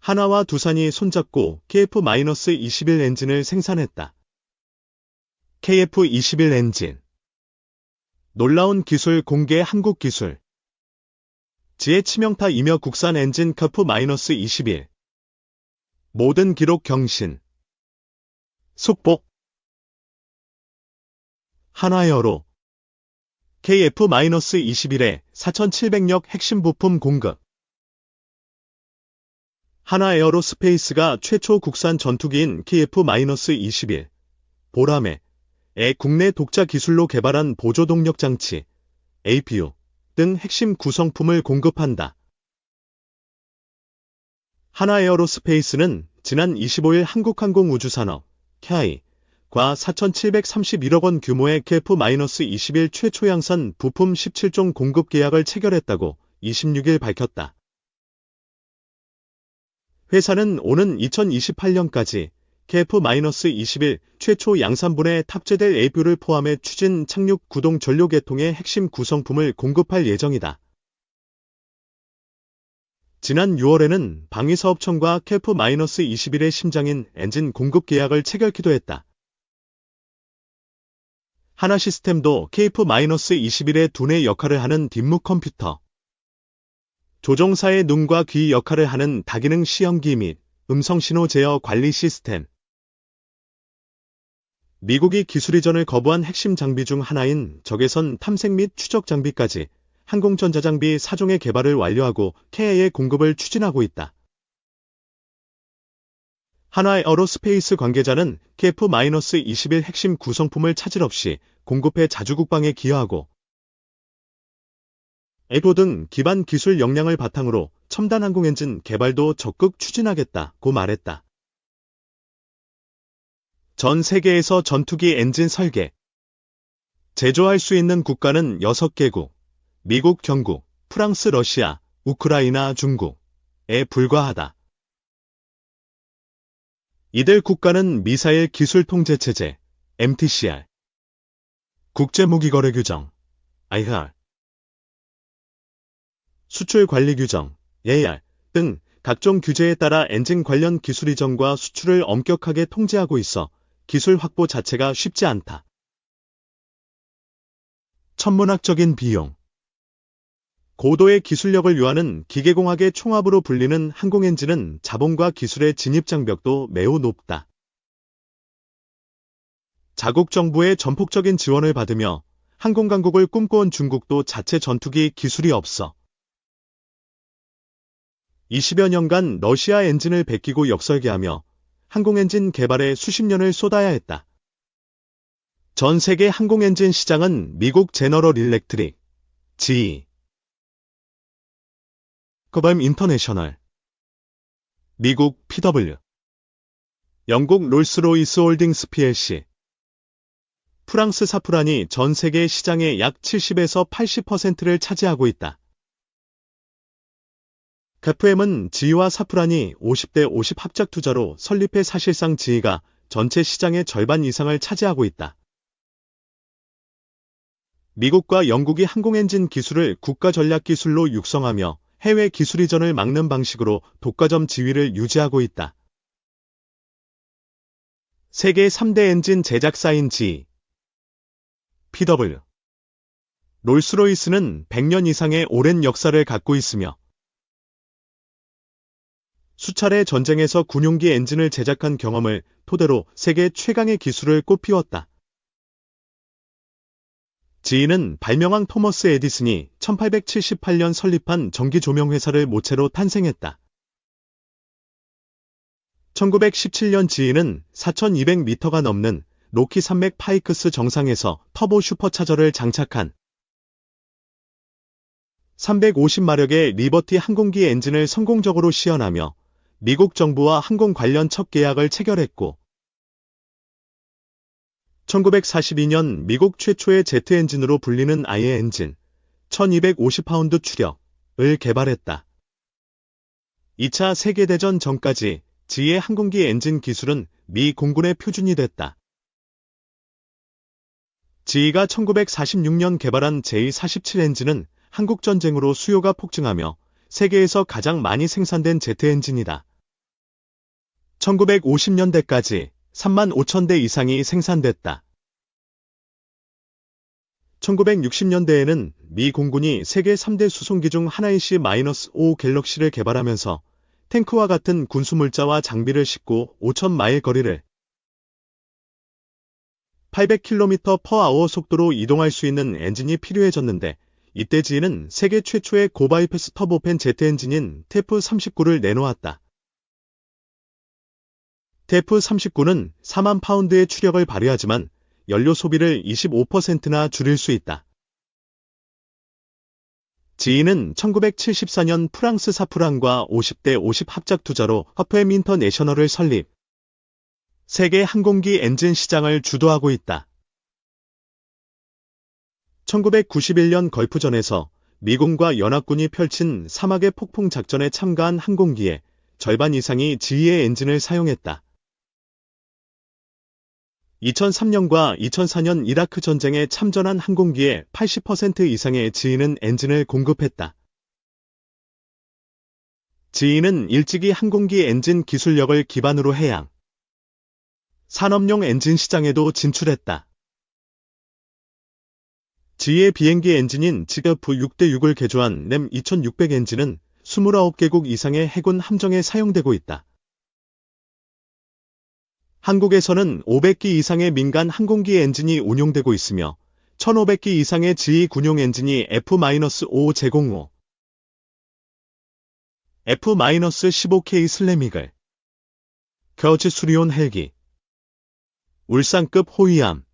하나와 두산이 손잡고 KF-21 엔진을 생산했다. KF-21 엔진. 놀라운 기술 공개 한국 기술. 지의 치명타이며 국산 엔진 KF-21. 모든 기록 경신. 속복. 하나에어로. KF-21에 4,700력 핵심 부품 공급. 하나에어로스페이스가 최초 국산 전투기인 KF-21, 보라매의 국내 독자 기술로 개발한 보조동력 장치, APU 등 핵심 구성품을 공급한다. 하나에어로스페이스는 지난 25일 한국항공우주산업, KAI,과 4,731억 원 규모의 KF-21 최초 양산 부품 17종 공급 계약을 체결했다고 26일 밝혔다. 회사는 오는 2028년까지 KF-21 최초 양산분에 탑재될 APU를 포함해 추진 착륙 구동 전료 계통의 핵심 구성품을 공급할 예정이다. 지난 6월에는 방위사업청과 KF-21의 심장인 엔진 공급 계약을 체결키도 했다. 하나시스템도 KF-21의 두뇌 역할을 하는 뒷목 컴퓨터, 조종사의 눈과 귀 역할을 하는 다기능 시험기 및 음성신호 제어 관리 시스템. 미국이 기술 이전을 거부한 핵심 장비 중 하나인 적외선 탐색 및 추적 장비까지 항공전자장비 4종의 개발을 완료하고 KA의 공급을 추진하고 있다. 하나에어로스페이스 관계자는 KF-21 핵심 구성품을 차질 없이 공급해 자주국방에 기여하고 APU 등 기반 기술 역량을 바탕으로 첨단 항공엔진 개발도 적극 추진하겠다고 말했다. 전 세계에서 전투기 엔진 설계, 제조할 수 있는 국가는 6개국, 미국, 영국, 프랑스, 러시아, 우크라이나, 중국에 불과하다. 이들 국가는 미사일 기술통제체제, MTCR, 국제무기거래규정, IR, 수출관리규정, AR 등 각종 규제에 따라 엔진 관련 기술 이전과 수출을 엄격하게 통제하고 있어 기술 확보 자체가 쉽지 않다. 천문학적인 비용. 고도의 기술력을 요하는 기계공학의 총합으로 불리는 항공엔진은 자본과 기술의 진입장벽도 매우 높다. 자국 정부의 전폭적인 지원을 받으며 항공강국을 꿈꿔온 중국도 자체 전투기 기술이 없어 20여 년간 러시아 엔진을 베끼고 역설계하며 항공엔진 개발에 수십 년을 쏟아야 했다. 전 세계 항공엔진 시장은 미국 제너럴 일렉트릭, GE, 커밤 인터내셔널, 미국 PW, 영국 롤스로이스 홀딩스 plc, 프랑스 사프란이 전 세계 시장의 약 70에서 80%를 차지하고 있다. KFM은 GE와 사프란이 50대 50 합작 투자로 설립해 사실상 GE가 전체 시장의 절반 이상을 차지하고 있다. 미국과 영국이 항공엔진 기술을 국가 전략 기술로 육성하며 해외 기술 이전을 막는 방식으로 독과점 지위를 유지하고 있다. 세계 3대 엔진 제작사인 GE, PW, 롤스로이스는 100년 이상의 오랜 역사를 갖고 있으며 수차례 전쟁에서 군용기 엔진을 제작한 경험을 토대로 세계 최강의 기술을 꽃피웠다. GE는 발명왕 토머스 에디슨이 1878년 설립한 전기조명회사를 모체로 탄생했다. 1917년 GE는 4,200m가 넘는 로키 산맥 파이크스 정상에서 터보 슈퍼차저를 장착한 350마력의 리버티 항공기 엔진을 성공적으로 시연하며 미국 정부와 항공 관련 첫 계약을 체결했고 1942년 미국 최초의 제트 엔진으로 불리는 아예 엔진 1250파운드 추력을 개발했다. 2차 세계대전 전까지 GE의 항공기 엔진 기술은 미 공군의 표준이 됐다. GE가 1946년 개발한 J-47 엔진은 한국전쟁으로 수요가 폭증하며 세계에서 가장 많이 생산된 제트 엔진이다. 1950년대까지 35,000대 이상이 생산됐다. 1960년대에는 미 공군이 세계 3대 수송기 중 하나인 C-5 갤럭시를 개발하면서 탱크와 같은 군수물자와 장비를 싣고 5,000마일 거리를 800km/h 속도로 이동할 수 있는 엔진이 필요해졌는데, 이때 GE는 세계 최초의 고바이패스 터보팬 제트 엔진인 TEF-39를 내놓았다. TEF-39는 4만 파운드의 추력을 발휘하지만 연료 소비를 25%나 줄일 수 있다. GE는 1974년 프랑스 사프란과 50대 50 합작 투자로 허프엠 인터내셔널을 설립. 세계 항공기 엔진 시장을 주도하고 있다. 1991년 걸프전에서 미군과 연합군이 펼친 사막의 폭풍 작전에 참가한 항공기의 절반 이상이 GE의 엔진을 사용했다. 2003년과 2004년 이라크 전쟁에 참전한 항공기의 80% 이상의 GE는 엔진을 공급했다. GE는 일찍이 항공기 엔진 기술력을 기반으로 해양, 산업용 엔진 시장에도 진출했다. GE의 비행기 엔진인 지그프 6대6을 개조한 램 2600 엔진은 29개국 이상의 해군 함정에 사용되고 있다. 한국에서는 500기 이상의 민간 항공기 엔진이 운용되고 있으며 1500기 이상의 GE 군용 엔진이 F-5 제공호, F-15K 슬래미글, 겨우치 수리온 헬기, 울산급 호위함,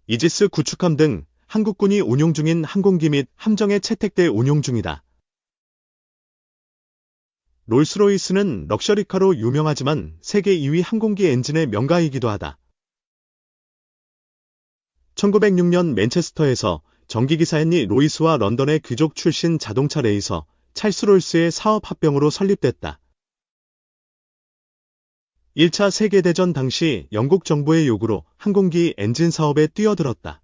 이지스 구축함 등 한국군이 운용 중인 항공기 및 함정에 채택돼 운용 중이다. 롤스로이스는 럭셔리카로 유명하지만 세계 2위 항공기 엔진의 명가이기도 하다. 1906년 맨체스터에서 전기기사 헨리 로이스와 런던의 귀족 출신 자동차 레이서 찰스 롤스의 사업 합병으로 설립됐다. 1차 세계대전 당시 영국 정부의 요구로 항공기 엔진 사업에 뛰어들었다.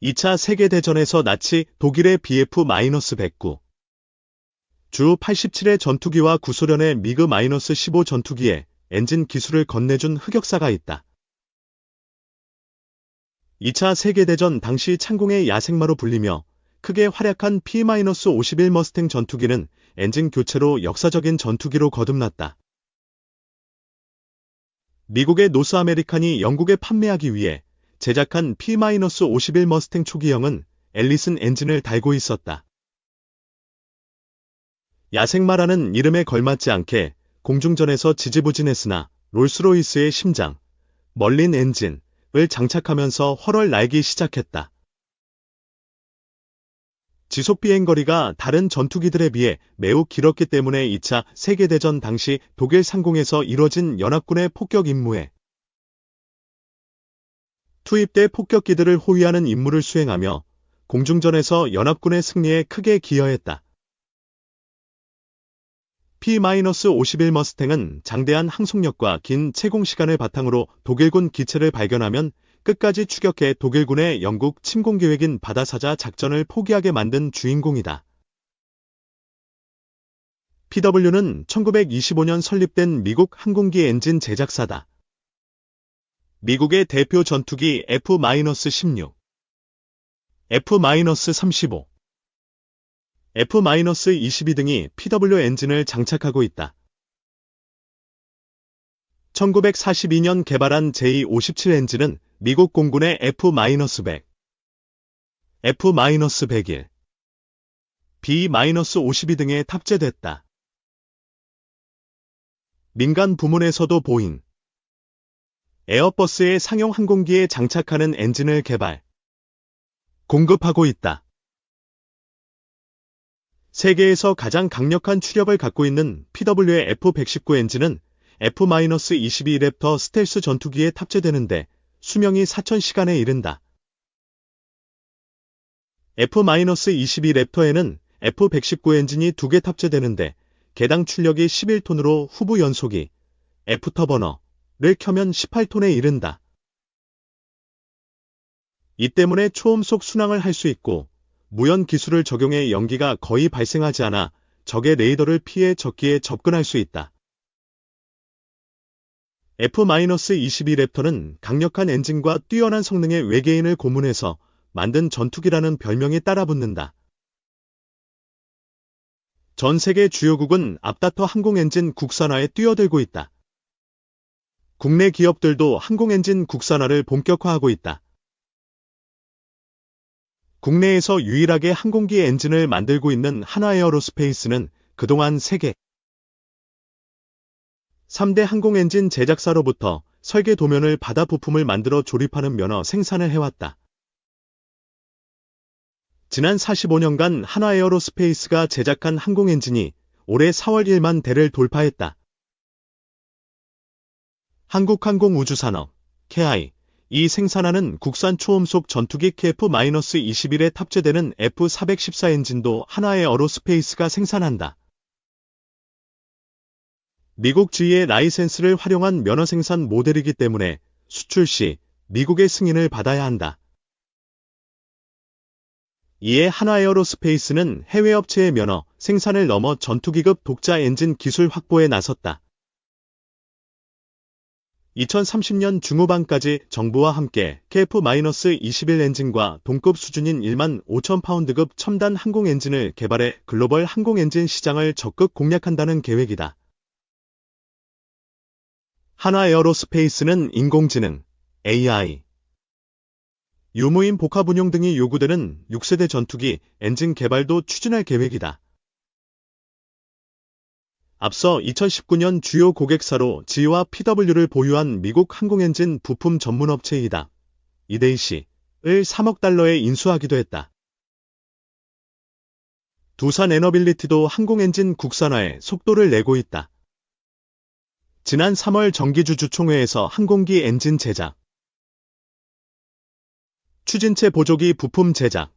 2차 세계대전에서 나치 독일의 BF-109, 주 87의 전투기와 구소련의 미그-15 전투기에 엔진 기술을 건네준 흑역사가 있다. 2차 세계대전 당시 창공의 야생마로 불리며 크게 활약한 P-51 머스탱 전투기는 엔진 교체로 역사적인 전투기로 거듭났다. 미국의 노스 아메리칸이 영국에 판매하기 위해 제작한 P-51 머스탱 초기형은 앨리슨 엔진을 달고 있었다. 야생마라는 이름에 걸맞지 않게 공중전에서 지지부진했으나 롤스로이스의 심장, 멀린 엔진을 장착하면서 헐헐 날기 시작했다. 지속 비행거리가 다른 전투기들에 비해 매우 길었기 때문에 2차 세계대전 당시 독일 상공에서 이뤄진 연합군의 폭격 임무에 투입대 폭격기들을 호위하는 임무를 수행하며 공중전에서 연합군의 승리에 크게 기여했다. P-51 머스탱은 장대한 항속력과 긴 채공 시간을 바탕으로 독일군 기체를 발견하면 끝까지 추격해 독일군의 영국 침공 계획인 바다사자 작전을 포기하게 만든 주인공이다. PW는 1925년 설립된 미국 항공기 엔진 제작사다. 미국의 대표 전투기 F-16, F-35, F-22 등이 PW 엔진을 장착하고 있다. 1942년 개발한 J-57 엔진은 미국 공군의 F-100, F-101, B-52 등에 탑재됐다. 민간 부문에서도 보잉, 에어버스의 상용 항공기에 장착하는 엔진을 개발, 공급하고 있다. 세계에서 가장 강력한 추력을 갖고 있는 PW의 F-119 엔진은 F-22 랩터 스텔스 전투기에 탑재되는데 수명이 4,000시간에 이른다. F-22 랩터에는 F-119 엔진이 2개 탑재되는데 개당 출력이 11톤으로 후부 연소기, F터버너를 켜면 18톤에 이른다. 이 때문에 초음속 순항을 할 수 있고 무연 기술을 적용해 연기가 거의 발생하지 않아 적의 레이더를 피해 적기에 접근할 수 있다. F-22 랩터는 강력한 엔진과 뛰어난 성능의 외계인을 고문해서 만든 전투기라는 별명이 따라붙는다. 전 세계 주요국은 앞다퉈 항공엔진 국산화에 뛰어들고 있다. 국내 기업들도 항공엔진 국산화를 본격화하고 있다. 국내에서 유일하게 항공기 엔진을 만들고 있는 한화에어로스페이스는 그동안 세계 3대 항공엔진 제작사로부터 설계 도면을 받아 부품을 만들어 조립하는 면허 생산을 해왔다. 지난 45년간 한화에어로스페이스가 제작한 항공엔진이 올해 4월 1만 대를 돌파했다. 한국항공우주산업, KI, 이 생산하는 국산 초음속 전투기 KF-21에 탑재되는 F-414 엔진도 한화에어로스페이스가 생산한다. 미국 GE의 라이센스를 활용한 면허 생산 모델이기 때문에 수출 시 미국의 승인을 받아야 한다. 이에 한화에어로스페이스는 해외 업체의 면허 생산을 넘어 전투기급 독자 엔진 기술 확보에 나섰다. 2030년 중후반까지 정부와 함께 KF-21 엔진과 동급 수준인 1만 5천 파운드급 첨단 항공 엔진을 개발해 글로벌 항공 엔진 시장을 적극 공략한다는 계획이다. 한화에어로스페이스는 인공지능, AI, 유무인 복합 운용 등이 요구되는 6세대 전투기 엔진 개발도 추진할 계획이다. 앞서 2019년 주요 고객사로 GE와 PW를 보유한 미국 항공엔진 부품 전문업체이다. 이데이시를 3억 달러에 인수하기도 했다. 두산 에너빌리티도 항공엔진 국산화에 속도를 내고 있다. 지난 3월 정기주 주총회에서 항공기 엔진 제작, 추진체 보조기 부품 제작,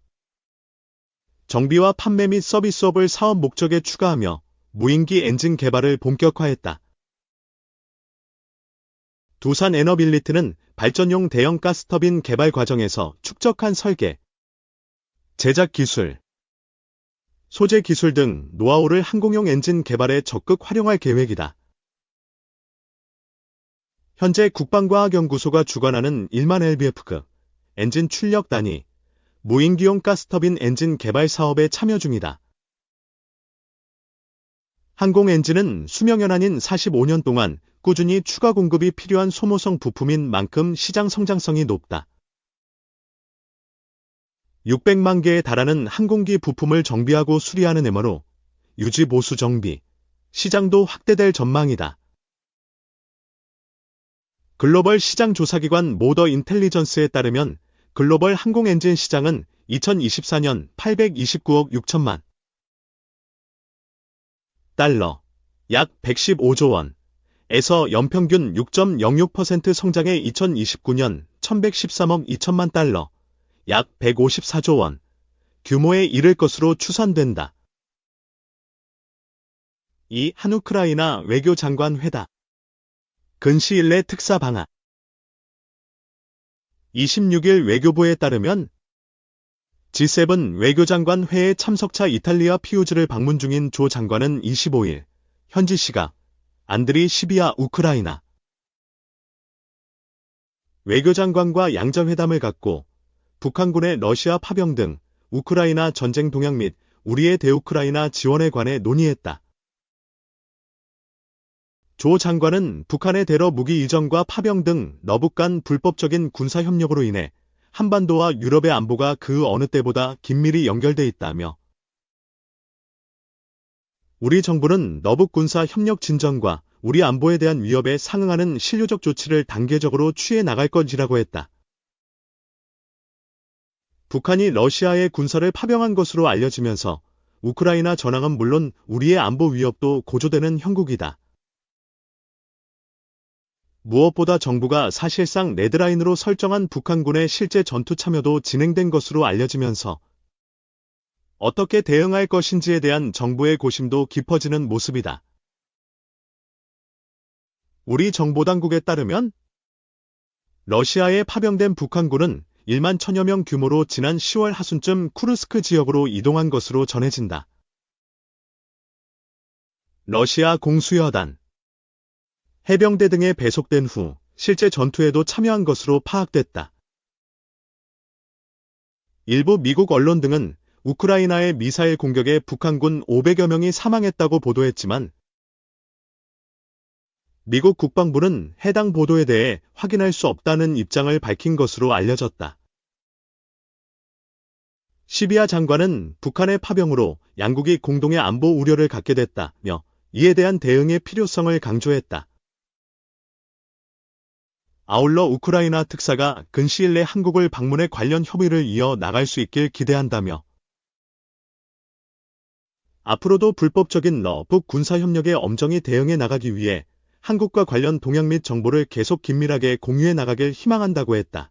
정비와 판매 및 서비스업을 사업 목적에 추가하며 무인기 엔진 개발을 본격화했다. 두산 에너빌리티는 발전용 대형 가스터빈 개발 과정에서 축적한 설계, 제작 기술, 소재 기술 등 노하우를 항공용 엔진 개발에 적극 활용할 계획이다. 현재 국방과학연구소가 주관하는 1만 LBF급 엔진 출력 단위, 무인기용 가스터빈 엔진 개발 사업에 참여 중이다. 항공엔진은 수명연한인 45년 동안 꾸준히 추가 공급이 필요한 소모성 부품인 만큼 시장 성장성이 높다. 600만 개에 달하는 항공기 부품을 정비하고 수리하는 MRO, 유지 보수 정비, 시장도 확대될 전망이다. 글로벌 시장 조사기관 모더 인텔리전스에 따르면 글로벌 항공엔진 시장은 2024년 829억 6천만 달러, 약 115조 원에서 연평균 6.06% 성장해 2029년 1113억 2천만 달러, 약 154조 원 규모에 이를 것으로 추산된다. 이 한우크라이나 외교장관 회담 근시일 내 특사 방한 26일 외교부에 따르면 G7 외교장관 회의 참석차 이탈리아 피우즈를 방문 중인 조 장관은 25일 현지 시각 안드리 시비아 우크라이나 외교장관과 양자회담을 갖고 북한군의 러시아 파병 등 우크라이나 전쟁 동향 및 우리의 대우크라이나 지원에 관해 논의했다. 조 장관은 북한의 대러 무기 이전과 파병 등 러북 간 불법적인 군사협력으로 인해 한반도와 유럽의 안보가 그 어느 때보다 긴밀히 연결돼 있다며 우리 정부는 러북 군사 협력 진전과 우리 안보에 대한 위협에 상응하는 실효적 조치를 단계적으로 취해 나갈 것이라고 했다. 북한이 러시아의 군사를 파병한 것으로 알려지면서 우크라이나 전황은 물론 우리의 안보 위협도 고조되는 형국이다. 무엇보다 정부가 사실상 레드라인으로 설정한 북한군의 실제 전투 참여도 진행된 것으로 알려지면서 어떻게 대응할 것인지에 대한 정부의 고심도 깊어지는 모습이다. 우리 정보당국에 따르면 러시아에 파병된 북한군은 1만 1000여 명 규모로 지난 10월 하순쯤 쿠르스크 지역으로 이동한 것으로 전해진다. 러시아 공수여단, 해병대 등에 배속된 후 실제 전투에도 참여한 것으로 파악됐다. 일부 미국 언론 등은 우크라이나의 미사일 공격에 북한군 500여 명이 사망했다고 보도했지만 미국 국방부는 해당 보도에 대해 확인할 수 없다는 입장을 밝힌 것으로 알려졌다. 시비아 장관은 북한의 파병으로 양국이 공동의 안보 우려를 갖게 됐다며 이에 대한 대응의 필요성을 강조했다. 아울러 우크라이나 특사가 근시일 내 한국을 방문해 관련 협의를 이어 나갈 수 있길 기대한다며 앞으로도 불법적인 러북 군사협력에 엄정히 대응해 나가기 위해 한국과 관련 동향 및 정보를 계속 긴밀하게 공유해 나가길 희망한다고 했다.